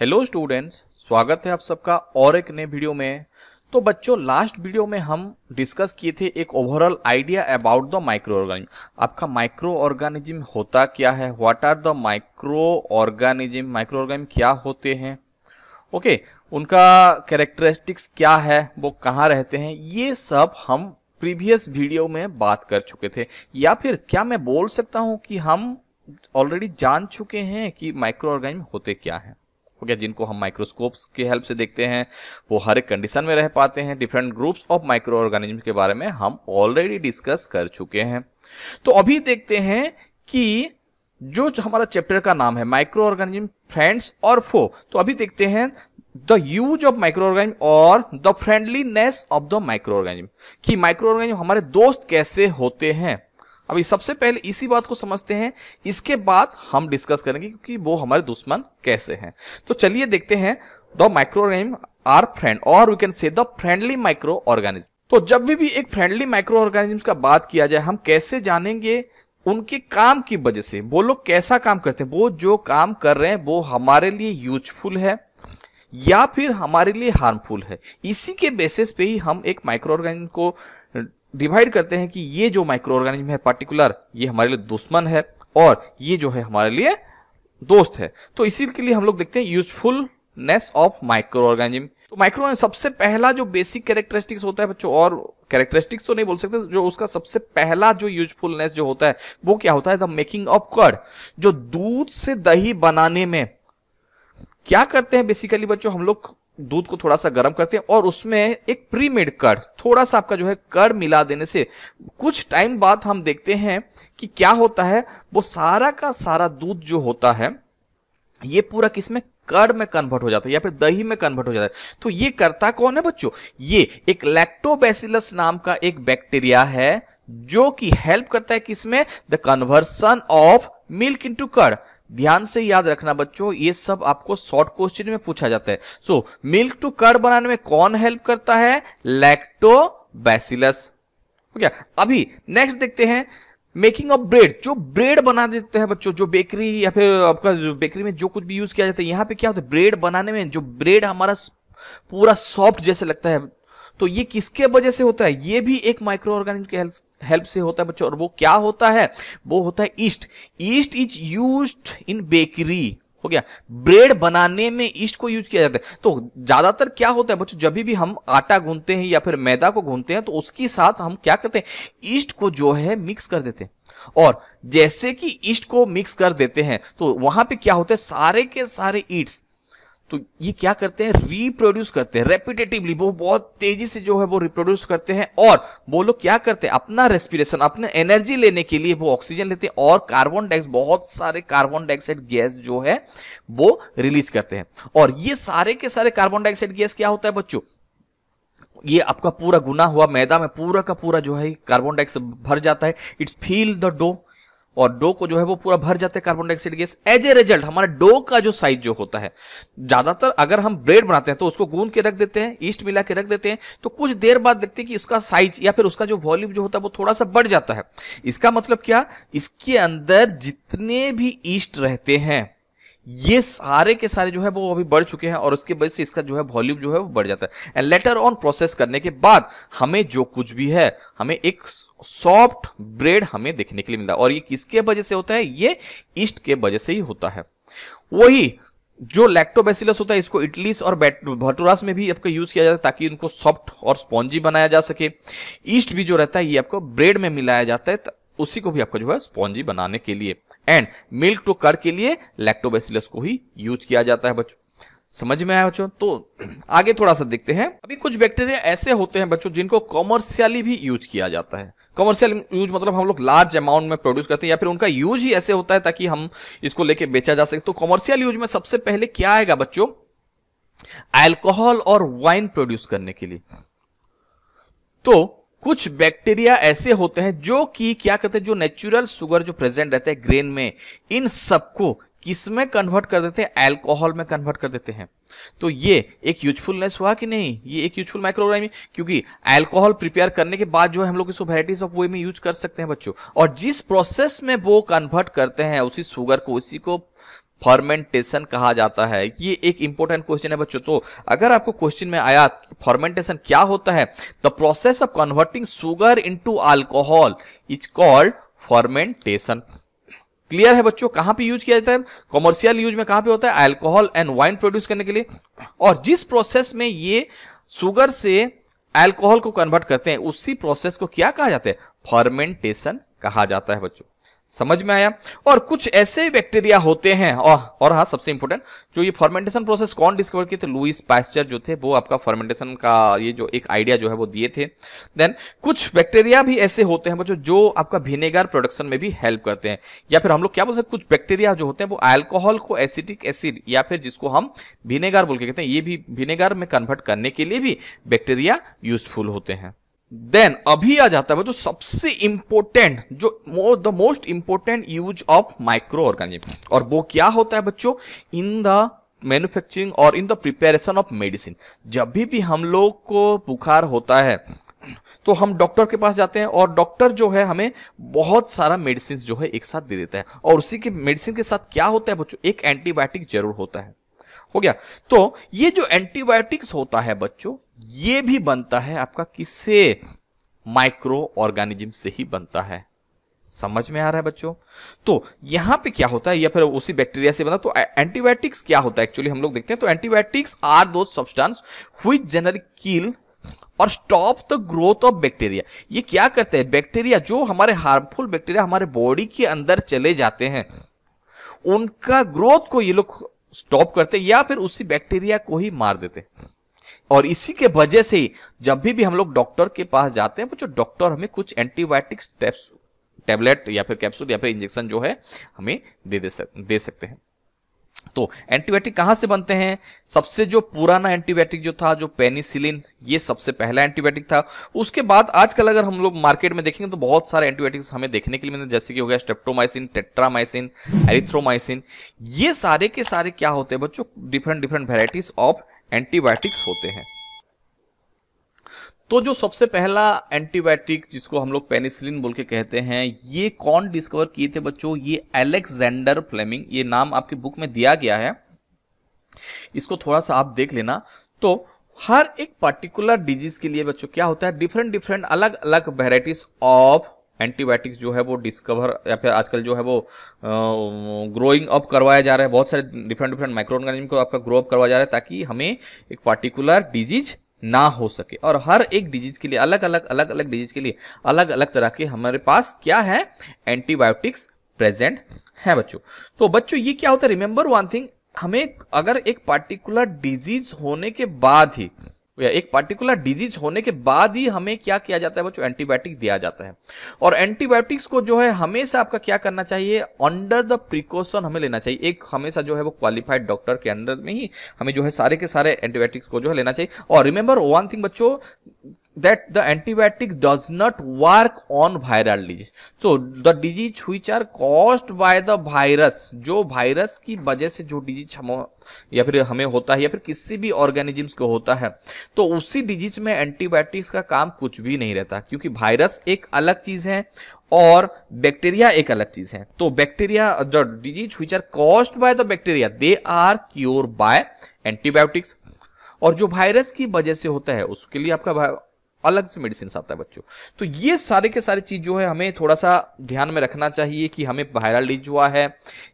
Hello students, स्वागत है आप सबका और एक नए वीडियो में। तो बच्चों, लास्ट वीडियो में हम डिस्कस किए थे एक overall idea about the microorganism. आपका माइक्रो ऑर्गेनिज्म होता क्या है, what are the microorganism, microorganism क्या होते हैं, ओके, उनका कैरेक्टरिस्टिक्स क्या है, वो कहाँ रहते हैं, ये सब हम प्रीवियस वीडियो में बात कर चुके थे। या फिर क्या मैं बोल सकता हूँ कि हम ऑलरेडी जान चुके हैं कि माइक्रो ऑर्गेनिज्म होते क्या हैं, हो गया, जिनको हम माइक्रोस्कोप्स की हेल्प से देखते हैं, वो हर एक कंडीशन में रह पाते हैं। Different groups of micro organism के बारे में हम ऑलरेडी डिस्कस कर चुके हैं। तो अभी देखते हैं कि जो हमारा चैप्टर का नाम है माइक्रो ऑर्गेनिज्म फ्रेंड्स और फो, तो अभी देखते हैं the use of microorganism और the friendliness of the microorganism, कि माइक्रो ऑर्गेनिज्म हमारे दोस्त कैसे होते हैं। अभी सबसे पहले इसी बात को समझते हैं, इसके बाद हम डिस्कस करेंगे कि वो हमारे दुश्मन कैसे हैं। तो चलिए देखते हैं, the microorganism are friend और we can say the friendly microorganism. तो जब भी एक फ्रेंडली माइक्रो ऑर्गेनिज्म का बात किया जाए, हम कैसे जानेंगे, उनके काम की वजह से। वो लोग कैसा काम करते हैं, वो जो काम कर रहे हैं वो हमारे लिए यूजफुल है या फिर हमारे लिए हार्मफुल है। इसी के बेसिस पे ही हम एक माइक्रो ऑर्गेनिज्म को डिवाइड करते हैं कि ये जो माइक्रो ऑर्गेनिज्म है पर्टिकुलर, ये हमारे लिए दुश्मन है और ये जो है हमारे लिए दोस्त है। तो इसी के लिए हम लोग देखते हैं यूजफुलनेस ऑफ माइक्रो ऑर्गेनिज्म। तो माइक्रो ऑर्गेनिज्म सबसे पहला जो बेसिक कैरेक्टरिस्टिक्स होता है बच्चों, और कैरेक्टरिस्टिक्स तो नहीं बोल सकते, जो उसका सबसे पहला जो यूजफुलनेस जो होता है वो क्या होता है, द मेकिंग ऑफ कर्ड। जो दूध से दही बनाने में क्या करते हैं बेसिकली बच्चों, हम लोग दूध को थोड़ा सा गर्म करते हैं और उसमें एक प्री मेड कर्ड, थोड़ा सा आपका जो है कर्ड मिला देने से कुछ टाइम बाद हम देखते हैं कि क्या होता है, वो सारा का सारा दूध जो होता है ये पूरा किसमें, कर्ड में कन्वर्ट हो जाता है या फिर दही में कन्वर्ट हो जाता है। तो ये करता कौन है बच्चों, ये एक लैक्टोबैसिलस नाम का एक बैक्टीरिया है जो कि हेल्प करता है किसमें, the conversion of milk into curd. ध्यान से याद रखना बच्चों, ये सब आपको शॉर्ट क्वेश्चन में पूछा जाता है। सो मिल्क टू कर्ड बनाने में कौन हेल्प करता है, लैक्टोबैसिलस, हो गया। अभी नेक्स्ट देखते हैं मेकिंग ऑफ ब्रेड। जो ब्रेड बना देते हैं बच्चों, जो बेकरी या फिर आपका जो बेकरी में जो कुछ भी यूज किया जाता है, यहां पे क्या होता है, ब्रेड बनाने में जो ब्रेड हमारा पूरा सॉफ्ट जैसे लगता है, तो ये किसके वजह से होता है, ये भी एक माइक्रो ऑर्गेनिज्म के हेल्प से होता है बच्चों। और वो क्या होता है, वो होता है east. East is used in bakery, हो गया, ब्रेड बनाने में ईस्ट को यूज किया जाता है। तो ज्यादातर क्या होता है बच्चों, जब भी हम आटा गूंथते हैं या फिर मैदा को गूंथते हैं तो उसके साथ हम क्या करते हैं, ईस्ट को जो है मिक्स कर देते हैं। और जैसे कि ईस्ट को मिक्स कर देते हैं तो वहां पे क्या होता है, सारे के सारे ईस्ट तो ये क्या करते हैं, रिप्रोड्यूस करते हैं रेपिटेटिवली, वो बहुत तेजी से जो है वो रिप्रोड्यूस करते हैं। और वो लोग क्या करते हैं, अपना रेस्पिरेशन, अपने एनर्जी लेने के लिए वो ऑक्सीजन लेते हैं और कार्बन डाइऑक्साइड, बहुत सारे कार्बन डाइऑक्साइड गैस जो है वो रिलीज करते हैं। और ये सारे के सारे कार्बन डाइऑक्साइड गैस क्या होता है बच्चों, ये आपका पूरा गुना हुआ मैदा में पूरा का पूरा जो है कार्बन डाइऑक्साइड भर जाता है, इट्स फील द डो, और डो को जो है वो पूरा भर जाता है carbon dioxide gas. As a result हमारा डो का जो साइज जो होता है, ज्यादातर अगर हम ब्रेड बनाते हैं तो उसको गूंद के रख देते हैं, ईस्ट मिला के रख देते हैं, तो कुछ देर बाद देखते हैं कि उसका साइज या फिर उसका जो वॉल्यूम जो होता है वो थोड़ा सा बढ़ जाता है। इसका मतलब क्या, इसके अंदर जितने भी ईस्ट रहते हैं ये सारे के सारे जो है वो अभी बढ़ चुके हैं और उसके वजह से इसका जो है वॉल्यूम जो है वो बढ़ जाता है। एंड लेटर ऑन प्रोसेस करने के बाद हमें जो कुछ भी है, हमें एक सॉफ्ट ब्रेड हमें देखने के लिए मिलता है। और ये किसके वजह से होता है, ये ईस्ट के वजह से ही होता है। वही जो लैक्टोबैसिलस होता है, इसको इडलीस और भटूरास में भी आपका यूज किया जाता है ताकि उनको सॉफ्ट और स्पॉन्जी बनाया जा सके। ईस्ट भी जो रहता है ये आपको ब्रेड में मिलाया जाता है, उसी को भी आपका जो है स्पॉन्जी बनाने के लिए। एंड मिल्क टू कर्ड के लिए लैक्टोबैसिलस को ही यूज किया जाता है बच्चों। समझ में आया बच्चों? तो आगे थोड़ा सा देखते हैं। अभी कुछ बैक्टीरिया ऐसे होते हैं बच्चों जिनको कॉमर्शियली भी यूज किया जाता है। कॉमर्शियल यूज मतलब हम लोग लार्ज अमाउंट में प्रोड्यूस करते हैं या फिर उनका यूज ही ऐसे होता है ताकि हम इसको लेके बेचा जा सके। तो कॉमर्शियल यूज में सबसे पहले क्या आएगा बच्चों, अल्कोहल और वाइन प्रोड्यूस करने के लिए। तो कुछ बैक्टीरिया ऐसे होते हैं जो कि क्या करते हैं, जो नेचुरल शुगर जो प्रेजेंट रहता है ग्रेन में, इन सबको किसमें कन्वर्ट कर देते हैं, अल्कोहल में कन्वर्ट कर देते हैं। तो ये एक यूजफुलनेस हुआ कि नहीं, ये एक यूजफुल माइक्रो ऑर्गेनिज्म, क्योंकि अल्कोहल प्रिपेयर करने के बाद जो है हम लोग इसको वैराइटीज ऑफ वे में यूज कर सकते हैं बच्चों। और जिस प्रोसेस में वो कन्वर्ट करते हैं उसी शुगर को, उसी को फर्मेंटेशन कहा जाता है। ये एक इंपॉर्टेंट क्वेश्चन है बच्चों। तो अगर आपको क्वेश्चन में आया फर्मेंटेशन क्या होता है, the process of converting sugar into alcohol is called fermentation. Clear है बच्चों? कहां पे यूज किया जाता है? कॉमर्शियल यूज में कहां पे होता है? अल्कोहल एंड वाइन प्रोड्यूस करने के लिए। और जिस प्रोसेस में ये शुगर से अल्कोहल को कन्वर्ट करते हैं, उसी प्रोसेस को क्या कहा जाता है? फर्मेंटेशन कहा जाता है बच्चों। समझ में आया? और कुछ ऐसे बैक्टीरिया होते हैं, और हाँ, सबसे इंपॉर्टेंट, जो ये फर्मेंटेशन प्रोसेस कौन डिस्कवर किए थे? लुईस पास्चर जो थे, वो आपका फर्मेंटेशन का ये जो एक आइडिया जो है वो दिए थे। देन कुछ बैक्टीरिया भी ऐसे होते हैं बच्चों जो आपका विनेगर प्रोडक्शन में भी हेल्प करते हैं, या फिर हम लोग क्या बोलते हैं, कुछ बैक्टीरिया जो होते हैं वो अल्कोहल को एसिटिक एसिड या फिर जिसको हम विनेगर बोल के कहते हैं, ये भी विनेगर में कन्वर्ट करने के लिए भी बैक्टीरिया यूजफुल होते हैं। देन अभी आ जाता है जो सबसे इंपॉर्टेंट, जो the most important use of microorganism, और वो क्या होता है बच्चों? इन द मैन्युफैक्चरिंग और in the preparation of medicine. जब भी हम लोग को बुखार होता है तो हम डॉक्टर के पास जाते हैं, और डॉक्टर जो है हमें बहुत सारा मेडिसिन जो है एक साथ दे देता है, और उसी के मेडिसिन के साथ क्या होता है बच्चों? एक एंटीबायोटिक जरूर होता है। हो गया? तो ये जो एंटीबायोटिक्स होता है बच्चों, ये भी बनता है आपका किससे? माइक्रो ऑर्गेनिज्म से ही बनता है। समझ में आ रहा है बच्चों? तो यहां पे क्या होता है, या फिर उसी बैक्टीरिया से बना। तो एंटीबायोटिक्स क्या होता है एक्चुअली, हम लोग देखते हैं। तो एंटीबायोटिक्स आर दो सब्सटेंस व्हिच जनरली किल और stop the growth of bacteria. ये क्या करते हैं? बैक्टीरिया जो हमारे हार्मफुल बैक्टीरिया हमारे बॉडी के अंदर चले जाते हैं, उनका ग्रोथ को ये लोग स्टॉप करते, या फिर उसी बैक्टीरिया को ही मार देते। और इसी के वजह से ही जब भी हम लोग डॉक्टर के पास जाते हैं, जो डॉक्टर हमें कुछ एंटीबायोटिक्स टैबलेट या फिर कैप्सूल या फिर इंजेक्शन जो है हमें दे सकते हैं। तो एंटीबायोटिक कहां से बनते हैं? सबसे जो पुराना एंटीबायोटिक जो था, जो पेनिसिलिन, ये सबसे पहला एंटीबायोटिक था। उसके बाद आजकल अगर हम लोग मार्केट में देखेंगे तो बहुत सारे एंटीबायोटिक्स हमें देखने के लिए मिलते हैं, जैसे कि हो गया स्ट्रेप्टोमाइसिन, टेट्रामाइसिन, एरिथ्रोमाइसिन। ये सारे के सारे क्या होते हैं बच्चों? डिफरेंट वेराइटीज ऑफ एंटीबायोटिक्स होते हैं। तो जो सबसे पहला एंटीबायोटिक जिसको हम लोग पेनिसिलिन बोल के कहते हैं, ये कौन डिस्कवर किए थे बच्चों? ये अलेक्जेंडर फ्लेमिंग। ये नाम आपकी बुक में दिया गया है, इसको थोड़ा सा आप देख लेना। तो हर एक पर्टिकुलर डिजीज के लिए बच्चों क्या होता है? डिफरेंट अलग अलग वेराइटीज ऑफ एंटीबायोटिक्स जो है वो डिस्कवर या फिर आजकल जो है वो ग्रोइंग अप करवाया जा रहा है। बहुत सारे डिफरेंट माइक्रो ऑर्गेनिज्म को आपका ग्रो अप करवाया जा रहा है, ताकि हमें एक पर्टिकुलर डिजीज ना हो सके। और हर एक डिजीज के लिए अलग अलग डिजीज के लिए अलग अलग तरह के हमारे पास क्या है? एंटीबायोटिक्स प्रेजेंट है बच्चों। तो बच्चों ये क्या होता है? रिमेंबर वन थिंग, हमें अगर एक पर्टिकुलर डिजीज होने के बाद ही, या एक पर्टिकुलर डिजीज होने के बाद ही हमें क्या किया जाता है बच्चों? एंटीबायोटिक दिया जाता है। और एंटीबायोटिक्स को जो है हमेशा आपका क्या करना चाहिए? अंडर द प्रिकॉशन हमें लेना चाहिए। एक हमेशा जो है वो क्वालिफाइड डॉक्टर के अंडर में ही हमें जो है सारे के सारे एंटीबायोटिक्स को जो है लेना चाहिए। और रिमेंबर वन थिंग बच्चों, that the antibiotics does not work on viral disease. So the disease which are caused by the virus, जो वायरस की वजह से जो डिजीज हम या फिर हमें होता है या फिर किसी भी ऑर्गेनिजम्स को होता है, तो उसी डिजीज में एंटीबायोटिक्स का काम कुछ भी नहीं रहता, क्योंकि वायरस एक अलग चीज है और बैक्टीरिया एक अलग चीज है। तो बैक्टीरिया, जो disease which are caused by the bacteria, they are cured by antibiotics। और जो वायरस की वजह से होता है उसके लिए आपका अलग से मेडिसिन आता है बच्चों। तो ये सारे के सारे चीज जो है हमें थोड़ा सा ध्यान में रखना चाहिए कि हमें वायरल डिजीज हुआ है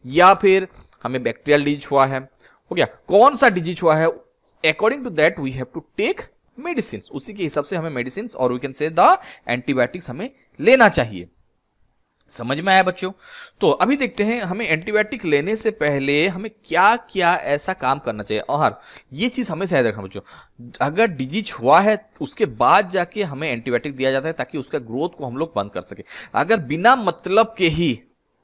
या फिर हमें बैक्टीरियल डिजीज हुआ है। हो गया? कौन सा डिजीज हुआ है, according to that we have to take medicine. उसी के हिसाब से हमें मेडिसिन और we can say the antibiotics हमें लेना चाहिए। समझ में आया बच्चों? तो अभी देखते हैं हमें एंटीबायोटिक लेने से पहले हमें क्या क्या ऐसा काम करना चाहिए। और ये चीज हमेशा याद रखना बच्चों, अगर डिजीज हुआ है उसके बाद जाके हमें एंटीबायोटिक दिया जाता है ताकि उसका ग्रोथ को हम लोग बंद कर सके। अगर बिना मतलब के ही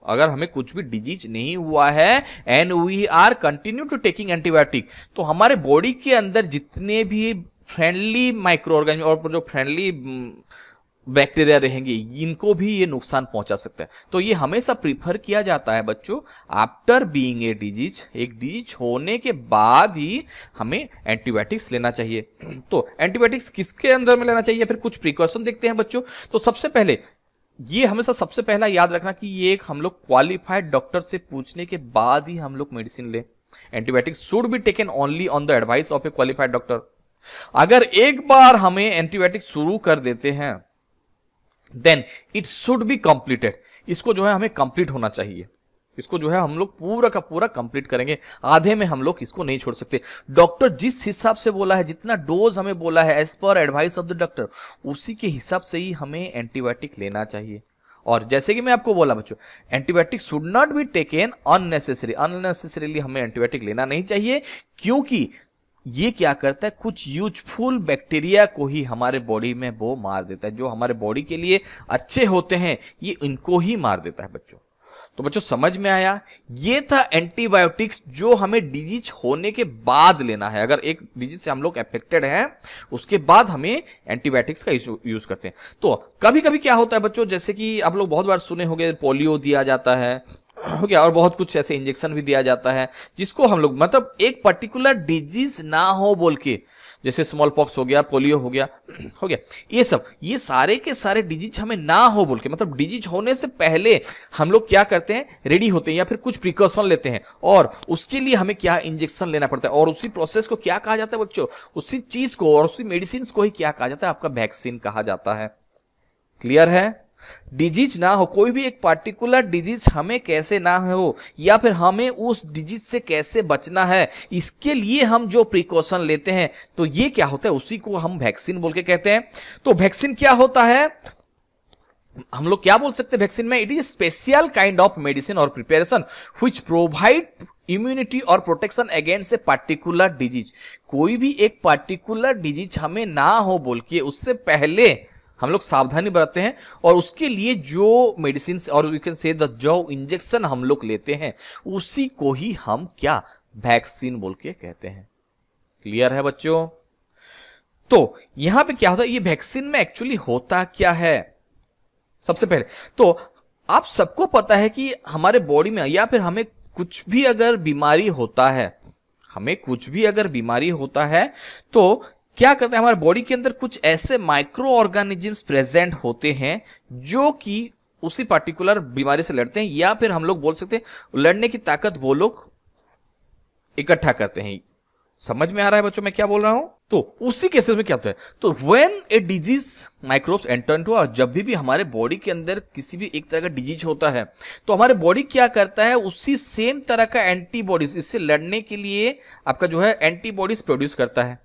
अगर हमें कुछ भी डिजीज नहीं हुआ है and we are continue to taking antibiotic, तो हमारे बॉडी के अंदर जितने भी फ्रेंडली माइक्रो ऑर्गेनिज्म और जो फ्रेंडली बैक्टीरिया रहेंगे, इनको भी ये नुकसान पहुंचा सकता है। तो ये हमेशा प्रीफर किया जाता है बच्चों, आफ्टर बीइंग ए डिजीज, एक डिजीज होने के बाद ही हमें एंटीबायोटिक्स लेना चाहिए। तो एंटीबायोटिक्स किसके अंदर में लेना चाहिए, फिर कुछ प्रिकॉशन देखते हैं बच्चों। तो सबसे पहले ये हमेशा सबसे पहला याद रखना कि ये एक हम लोग क्वालिफाइड डॉक्टर से पूछने के बाद ही हम लोग मेडिसिन ले। Antibiotic should be taken only on the advice of a qualified doctor. अगर एक बार हमें एंटीबायोटिक शुरू कर देते हैं then it should be completed. इसको जो है हमें कंप्लीट होना चाहिए, इसको जो है हम लोग पूरा का पूरा कंप्लीट करेंगे, आधे में हम लोग इसको नहीं छोड़ सकते। डॉक्टर जिस हिसाब से बोला है, जितना डोज हमें बोला है as per advice of the doctor, उसी के हिसाब से ही हमें एंटीबायोटिक लेना चाहिए। और जैसे कि मैं आपको बोला बच्चों, antibiotic should not be taken unnecessarily हमें एंटीबायोटिक लेना नहीं चाहिए, क्योंकि ये क्या करता है, कुछ यूजफुल बैक्टीरिया को ही हमारे बॉडी में वो मार देता है, जो हमारे बॉडी के लिए अच्छे होते हैं ये इनको ही मार देता है बच्चों। तो बच्चों समझ में आया, ये था एंटीबायोटिक्स जो हमें डिजीज होने के बाद लेना है। अगर एक डिजीज से हम लोग अफेक्टेड हैं उसके बाद हमें एंटीबायोटिक्स का यूज करते हैं। तो कभी कभी क्या होता है बच्चों, जैसे कि आप लोग बहुत बार सुने होंगे पोलियो दिया जाता है, हो गया, और बहुत कुछ ऐसे इंजेक्शन भी दिया जाता है जिसको हम लोग मतलब एक पर्टिकुलर डिजीज ना हो बोल के, जैसे स्मॉल पॉक्स हो गया, पोलियो हो गया, ये सारे के सारे डिजीज हमें ना हो बोल के, मतलब डिजीज होने से पहले हम लोग क्या करते हैं, रेडी होते हैं या फिर कुछ प्रिकॉशन लेते हैं, और उसके लिए हमें क्या इंजेक्शन लेना पड़ता है, और उसी प्रोसेस को क्या कहा जाता है बच्चों, उसी चीज को और उसी मेडिसिन को ही क्या कहा जाता है, आपका वैक्सीन कहा जाता है। क्लियर है? डिजीज ना हो, कोई भी एक पार्टिकुलर डिजीज हमें कैसे ना हो या फिर हमें उस डिजीज से कैसे बचना है, इसके लिए हम जो प्रिकॉशन लेते हैं तो ये क्या होता है, उसी को हम वैक्सीन बोल के कहते हैं। तो वैक्सीन क्या होता है, हम लोग क्या बोल सकते हैं वैक्सीन में, it is special kind of medicine और प्रिपरेशन व्हिच प्रोवाइड इम्यूनिटी और protection against a particular disease. कोई भी एक पार्टिकुलर डिजीज हमें ना हो बोल के उससे पहले हम लोग सावधानी बरतते हैं, और उसके लिए जो मेडिसिन और वी कैन से जो इंजेक्शन हम लोग लेते हैं उसी को ही हम क्या, वैक्सीन बोल के कहते हैं। क्लियर है बच्चों? तो यहां पे क्या होता है, ये वैक्सीन में एक्चुअली होता क्या है, सबसे पहले तो आप सबको पता है कि हमारे बॉडी में या फिर हमें कुछ भी अगर बीमारी होता है, तो क्या करते हैं, हमारे बॉडी के अंदर कुछ ऐसे माइक्रो ऑर्गेनिजम्स प्रेजेंट होते हैं जो कि उसी पर्टिकुलर बीमारी से लड़ते हैं, या फिर हम लोग बोल सकते हैं लड़ने की ताकत वो लोग इकट्ठा करते हैं। समझ में आ रहा है बच्चों मैं क्या बोल रहा हूं? तो उसी केसेस में क्या होता है, तो when a disease microbes enter into, जब भी हमारे बॉडी के अंदर किसी भी एक तरह का डिजीज होता है तो हमारे बॉडी क्या करता है, उसी सेम तरह का एंटीबॉडीज, इससे लड़ने के लिए आपका जो है एंटीबॉडीज प्रोड्यूस करता है।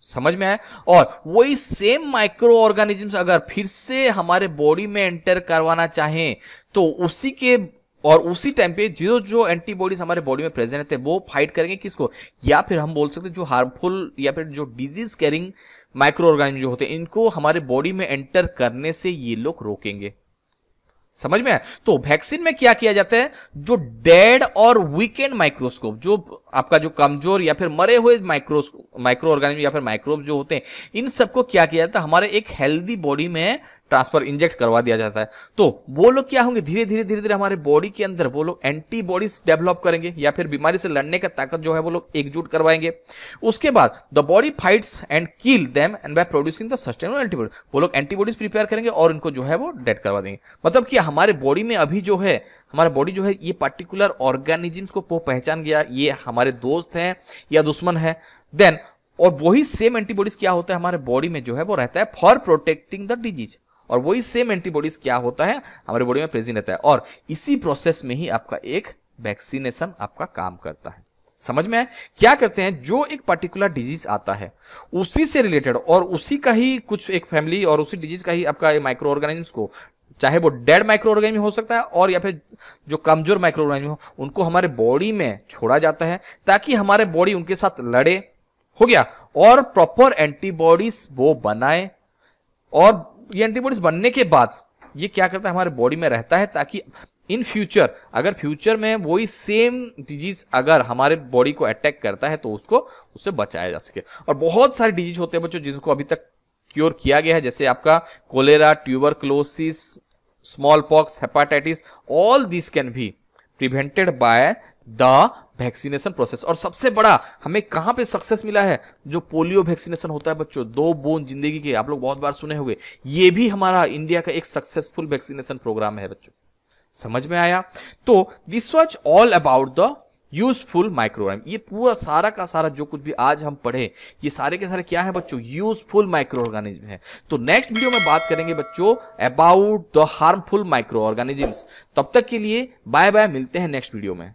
समझ में आया? और वही सेम माइक्रो ऑर्गेनिजम्स अगर फिर से हमारे बॉडी में एंटर करवाना चाहें तो उसी टाइम पे जो एंटीबॉडीज हमारे बॉडी में प्रेजेंट रहते हैं वो फाइट करेंगे किसको, या फिर हम बोल सकते हैं जो हार्मफुल या फिर जो डिजीज कैरिंग माइक्रो ऑर्गेनिज्म जो होते हैं इनको हमारे बॉडी में एंटर करने से ये लोग रोकेंगे। समझ में आया? तो वैक्सीन में क्या किया जाता है, जो डेड और वीकेंड माइक्रोस्कोप, जो आपका जो कमजोर या फिर मरे हुए माइक्रो ऑर्गेनिज्म या फिर माइक्रोब जो होते हैं, इन सबको क्या किया जाता है, हमारे एक हेल्दी बॉडी में ट्रांसफर इंजेक्ट करवा दिया जाता है। तो वो लोग क्या होंगे, धीरे धीरे हमारे बॉडी के अंदर वो लोग एंटीबॉडीज डेवलप करेंगे या फिर बीमारी से लड़ने का ताकत जो है वो लोग एकजुट करवाएंगे। उसके बाद the body fights and kill them and by producing the sustainable antibody, वो लोग एंटीबॉडीज प्रिपेयर करेंगे और इनको जो है वो डेड करवा देंगे। मतलब कि हमारे बॉडी में अभी जो है, हमारा बॉडी जो है ये पर्टिकुलर ऑर्गेनिजम्स को पहचान गया, ये हमारे दोस्त हैं या दुश्मन है, देन और वही सेम एंटीबॉडीज क्या होता है हमारे बॉडी में जो है वो रहता है फॉर प्रोटेक्टिंग द डिजीज, और वही सेम एंटीबॉडीज क्या होता है हमारे बॉडी में प्रेजेंट रहता है, और इसी प्रोसेस में ही आपका एक वैक्सीनेशन आपका काम करता है। समझ में आए? क्या करते हैं, जो एक पर्टिकुलर डिजीज आता है उसी से रिलेटेड और उसी का ही कुछ एक फैमिली और उसी डिजीज का ही आपका माइक्रो ऑर्गेनिज्म को, चाहे वो डेड माइक्रो ऑर्गेनिज्म हो सकता है और या फिर जो कमजोर माइक्रो ऑर्गेनिज्म हो, उनको हमारे बॉडी में छोड़ा जाता है ताकि हमारे बॉडी उनके साथ लड़े, हो गया, और प्रॉपर एंटीबॉडीज वो बनाए, और ये एंटीबॉडीज बनने के बाद ये क्या करता है हमारे बॉडी में रहता है ताकि इन फ्यूचर, अगर फ्यूचर में वही सेम डिजीज अगर हमारे बॉडी को अटैक करता है तो उससे बचाया जा सके। और बहुत सारे डिजीज होते हैं बच्चों जिनको अभी तक क्योर किया गया है, जैसे आपका cholera, tuberculosis, smallpox, hepatitis, all this can be prevented by the vaccination process. और सबसे बड़ा हमें कहां पे सक्सेस मिला है, जो पोलियो वैक्सीनेशन होता है बच्चों, 2 बूंद जिंदगी के, आप लोग बहुत बार सुने होंगे, ये भी हमारा इंडिया का एक सक्सेसफुल वैक्सीनेशन प्रोग्राम है बच्चों। समझ में आया? तो this was all about the useful microorganism. ये पूरा सारा का सारा जो कुछ भी आज हम पढ़े, ये सारे के सारे क्या है बच्चों, यूजफुल माइक्रो ऑर्गेनिज्म है। तो नेक्स्ट वीडियो में बात करेंगे बच्चों about the harmful micro organisms. तब तक के लिए बाय बाय, मिलते हैं नेक्स्ट वीडियो में।